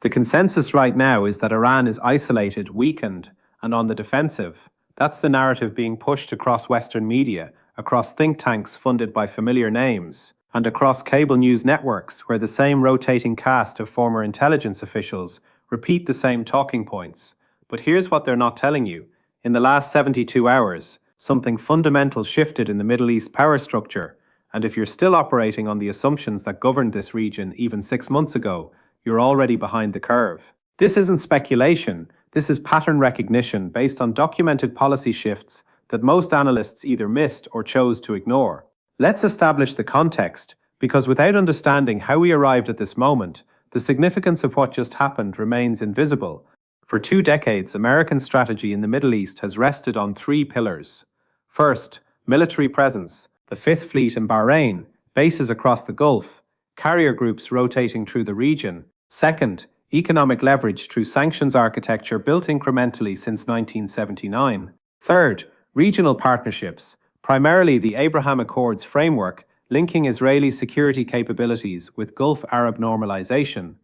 The consensus right now is that Iran is isolated, weakened, and on the defensive. That's the narrative being pushed across Western media, across think tanks funded by familiar names, and across cable news networks where the same rotating cast of former intelligence officials repeat the same talking points. But here's what they're not telling you. In the last 72 hours, something fundamental shifted in the Middle East power structure, and if you're still operating on the assumptions that governed this region even 6 months ago, you're already behind the curve. This isn't speculation, this is pattern recognition based on documented policy shifts that most analysts either missed or chose to ignore. Let's establish the context, because without understanding how we arrived at this moment, the significance of what just happened remains invisible. For 2 decades, American strategy in the Middle East has rested on 3 pillars. First, military presence, the Fifth Fleet in Bahrain, bases across the Gulf, carrier groups rotating through the region. Second, economic leverage through sanctions architecture built incrementally since 1979. Third, regional partnerships, primarily the Abraham Accords framework, linking Israeli security capabilities with Gulf Arab normalization.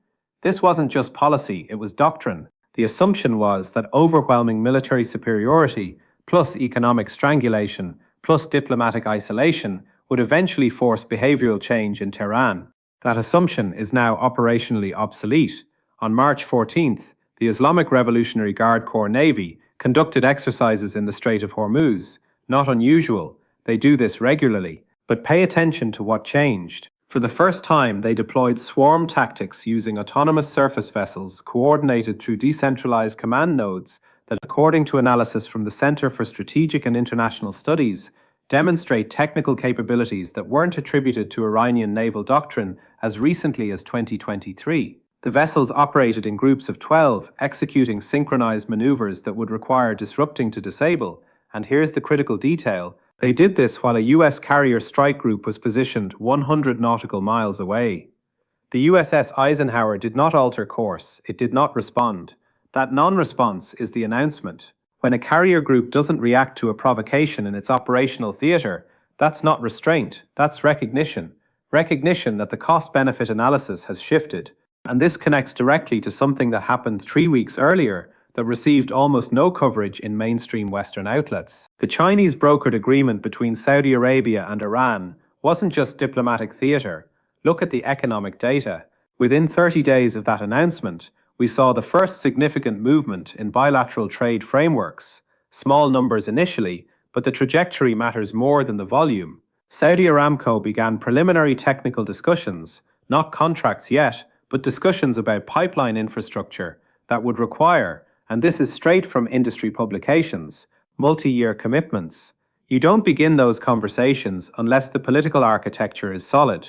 This wasn't just policy, it was doctrine. The assumption was that overwhelming military superiority, plus economic strangulation, plus diplomatic isolation, would eventually force behavioral change in Tehran. That assumption is now operationally obsolete. On March 14th, the Islamic Revolutionary Guard Corps Navy conducted exercises in the Strait of Hormuz. Not unusual, they do this regularly. But pay attention to what changed. For the first time, they deployed swarm tactics using autonomous surface vessels coordinated through decentralized command nodes that, according to analysis from the Center for Strategic and International Studies, demonstrate technical capabilities that weren't attributed to Iranian naval doctrine as recently as 2023. The vessels operated in groups of 12, executing synchronized maneuvers that would require disrupting to disable. And here's the critical detail. They did this while a US carrier strike group was positioned 100 nautical miles away. The USS Eisenhower did not alter course, it did not respond. That non-response is the announcement. When a carrier group doesn't react to a provocation in its operational theater, that's not restraint, that's recognition. Recognition that the cost-benefit analysis has shifted. And this connects directly to something that happened 3 weeks earlier that received almost no coverage in mainstream Western outlets. The Chinese brokered agreement between Saudi Arabia and Iran wasn't just diplomatic theater. Look at the economic data. Within 30 days of that announcement, we saw the first significant movement in bilateral trade frameworks. Small numbers initially, but the trajectory matters more than the volume. Saudi Aramco began preliminary technical discussions, not contracts yet, but discussions about pipeline infrastructure that would require, and this is straight from industry publications, multi-year commitments. You don't begin those conversations unless the political architecture is solid.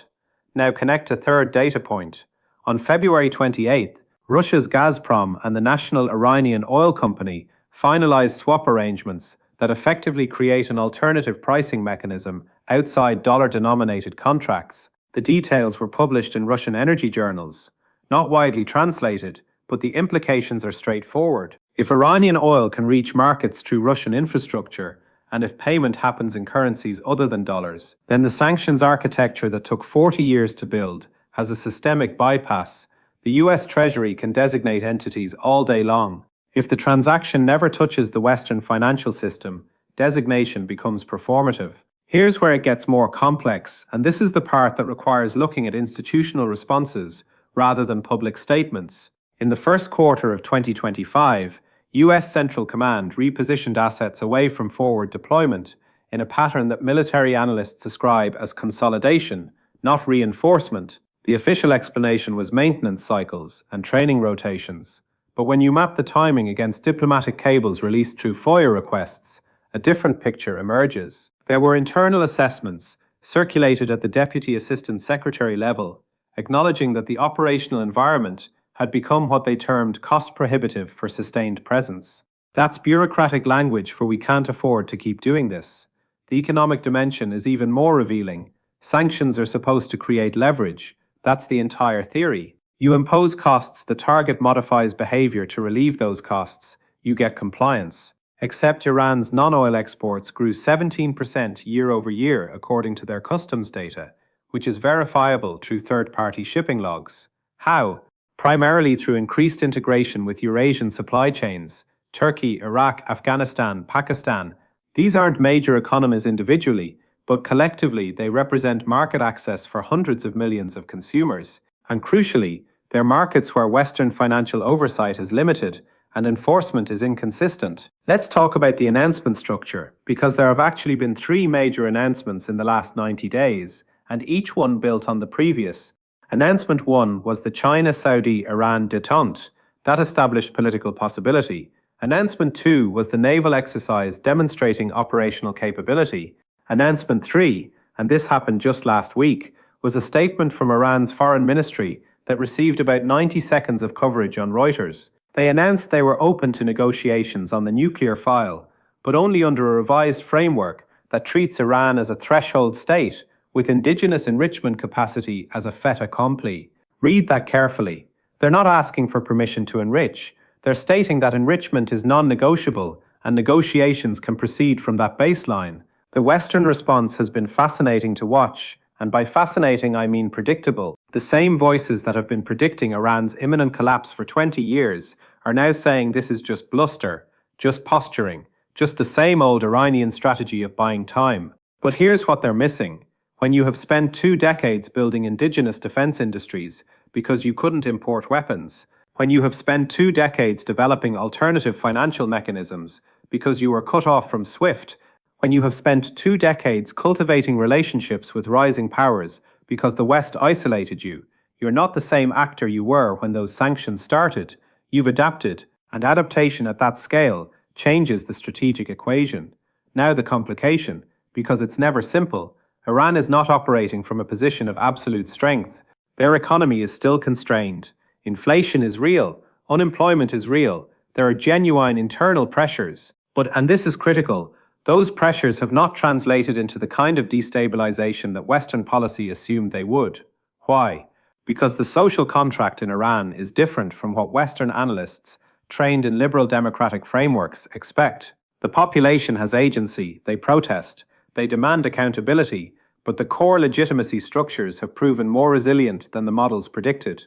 Now connect a third data point. On February 28th, Russia's Gazprom and the National Iranian Oil Company finalized swap arrangements that effectively create an alternative pricing mechanism outside dollar-denominated contracts. The details were published in Russian energy journals, not widely translated, but the implications are straightforward. If Iranian oil can reach markets through Russian infrastructure, and if payment happens in currencies other than dollars, then the sanctions architecture that took 40 years to build has a systemic bypass. The US Treasury can designate entities all day long. If the transaction never touches the Western financial system, designation becomes performative. Here's where it gets more complex, and this is the part that requires looking at institutional responses rather than public statements. In the first quarter of 2025, US Central Command repositioned assets away from forward deployment in a pattern that military analysts ascribe as consolidation, not reinforcement. The official explanation was maintenance cycles and training rotations. But when you map the timing against diplomatic cables released through FOIA requests, a different picture emerges. There were internal assessments circulated at the Deputy Assistant Secretary level, acknowledging that the operational environment had become what they termed cost-prohibitive for sustained presence. That's bureaucratic language for we can't afford to keep doing this. The economic dimension is even more revealing. Sanctions are supposed to create leverage. That's the entire theory. You impose costs, the target modifies behavior to relieve those costs. You get compliance. Except Iran's non-oil exports grew 17% year over year according to their customs data, which is verifiable through third-party shipping logs. How? primarily through increased integration with Eurasian supply chains. Turkey, Iraq, Afghanistan, Pakistan. These aren't major economies individually, but collectively they represent market access for hundreds of millions of consumers. And crucially, they're markets where Western financial oversight is limited and enforcement is inconsistent. Let's talk about the announcement structure, because there have actually been three major announcements in the last 90 days, and each one built on the previous. Announcement 1 was the China-Saudi-Iran détente. That established political possibility. Announcement 2 was the naval exercise demonstrating operational capability. Announcement 3, and this happened just last week, was a statement from Iran's foreign ministry that received about 90 seconds of coverage on Reuters. They announced they were open to negotiations on the nuclear file, but only under a revised framework that treats Iran as a threshold state, with indigenous enrichment capacity as a fait accompli. Read that carefully. They're not asking for permission to enrich. They're stating that enrichment is non-negotiable and negotiations can proceed from that baseline. The Western response has been fascinating to watch, and by fascinating I mean predictable. The same voices that have been predicting Iran's imminent collapse for 20 years are now saying this is just bluster, just posturing, just the same old Iranian strategy of buying time. But here's what they're missing. When you have spent 2 decades building indigenous defense industries because you couldn't import weapons, when you have spent 2 decades developing alternative financial mechanisms because you were cut off from SWIFT, when you have spent 2 decades cultivating relationships with rising powers because the West isolated you, you're not the same actor you were when those sanctions started. You've adapted, and adaptation at that scale changes the strategic equation. Now the complication, because it's never simple. Iran is not operating from a position of absolute strength. Their economy is still constrained. Inflation is real. Unemployment is real. There are genuine internal pressures. And this is critical, those pressures have not translated into the kind of destabilization that Western policy assumed they would. Why? Because the social contract in Iran is different from what Western analysts, trained in liberal democratic frameworks, expect. The population has agency, they protest, they demand accountability, but the core legitimacy structures have proven more resilient than the models predicted.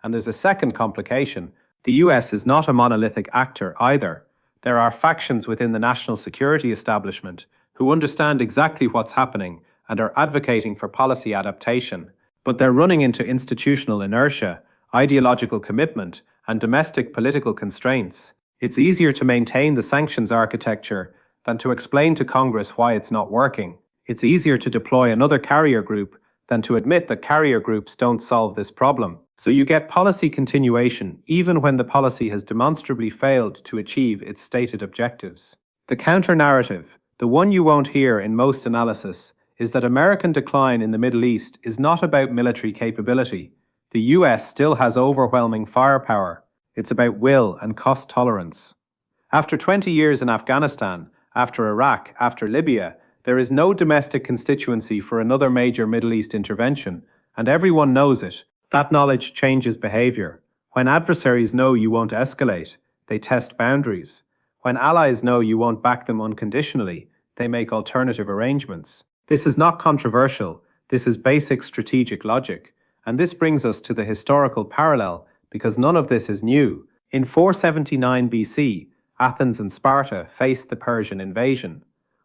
And there's a second complication. The US is not a monolithic actor either. There are factions within the national security establishment who understand exactly what's happening and are advocating for policy adaptation, but they're running into institutional inertia, ideological commitment, and domestic political constraints. It's easier to maintain the sanctions architecture than to explain to Congress why it's not working. It's easier to deploy another carrier group than to admit that carrier groups don't solve this problem. So you get policy continuation even when the policy has demonstrably failed to achieve its stated objectives. The counter-narrative, the one you won't hear in most analysis, is that American decline in the Middle East is not about military capability. The US still has overwhelming firepower. It's about will and cost tolerance. After 20 years in Afghanistan, after Iraq, after Libya, there is no domestic constituency for another major Middle East intervention, and everyone knows it. That knowledge changes behavior. When adversaries know you won't escalate, they test boundaries. When allies know you won't back them unconditionally, they make alternative arrangements. This is not controversial. This is basic strategic logic. And this brings us to the historical parallel, because none of this is new. In 479 BC, Athens and Sparta faced the Persian invasion.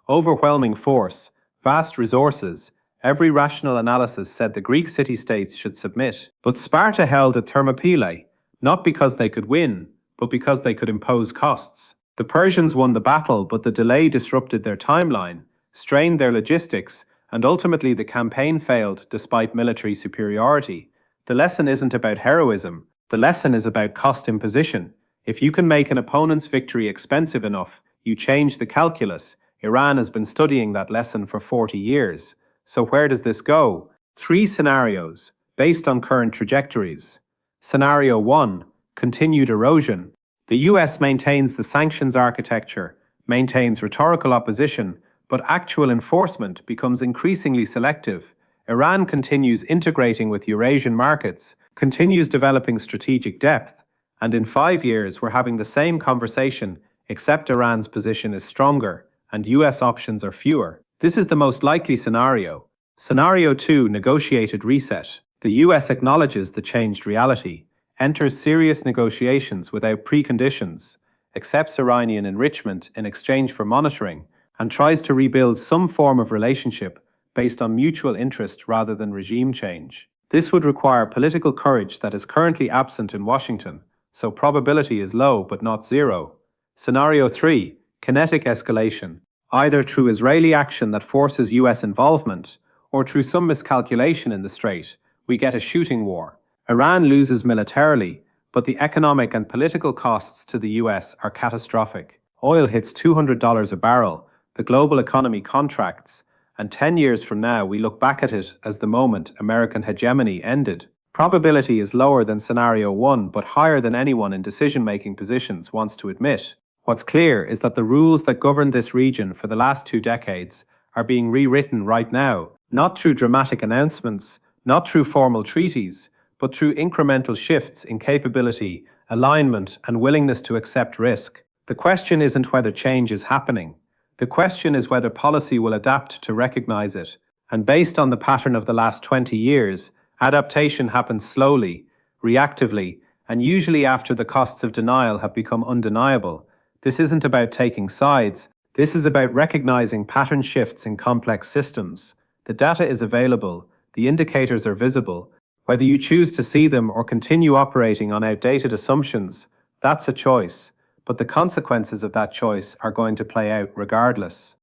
Overwhelming force, vast resources. Every rational analysis said the Greek city-states should submit. But Sparta held at Thermopylae, not because they could win, but because they could impose costs. The Persians won the battle, but the delay disrupted their timeline, strained their logistics, and ultimately the campaign failed despite military superiority. The lesson isn't about heroism. The lesson is about cost imposition. If you can make an opponent's victory expensive enough, you change the calculus. Iran has been studying that lesson for 40 years. So where does this go? 3 scenarios, based on current trajectories. Scenario 1, continued erosion. The US maintains the sanctions architecture, maintains rhetorical opposition, but actual enforcement becomes increasingly selective. Iran continues integrating with Eurasian markets, continues developing strategic depth, and in 5 years we're having the same conversation, except Iran's position is stronger and US options are fewer. This is the most likely scenario. Scenario 2, negotiated reset. The US acknowledges the changed reality. enters serious negotiations without preconditions, accepts Iranian enrichment in exchange for monitoring, and tries to rebuild some form of relationship based on mutual interest rather than regime change. This would require political courage that is currently absent in Washington, so probability is low but not zero. Scenario 3. Kinetic escalation, either through Israeli action that forces US involvement, or through some miscalculation in the Strait, we get a shooting war. Iran loses militarily, but the economic and political costs to the US are catastrophic. Oil hits $200 a barrel, the global economy contracts, and 10 years from now we look back at it as the moment American hegemony ended. Probability is lower than scenario 1 but higher than anyone in decision-making positions wants to admit. What's clear is that the rules that govern this region for the last 2 decades are being rewritten right now, not through dramatic announcements, not through formal treaties, but through incremental shifts in capability, alignment, and willingness to accept risk. The question isn't whether change is happening. The question is whether policy will adapt to recognize it. And based on the pattern of the last 20 years, adaptation happens slowly, reactively, and usually after the costs of denial have become undeniable. This isn't about taking sides. This is about recognizing pattern shifts in complex systems. The data is available, the indicators are visible. Whether you choose to see them or continue operating on outdated assumptions, that's a choice, but the consequences of that choice are going to play out regardless.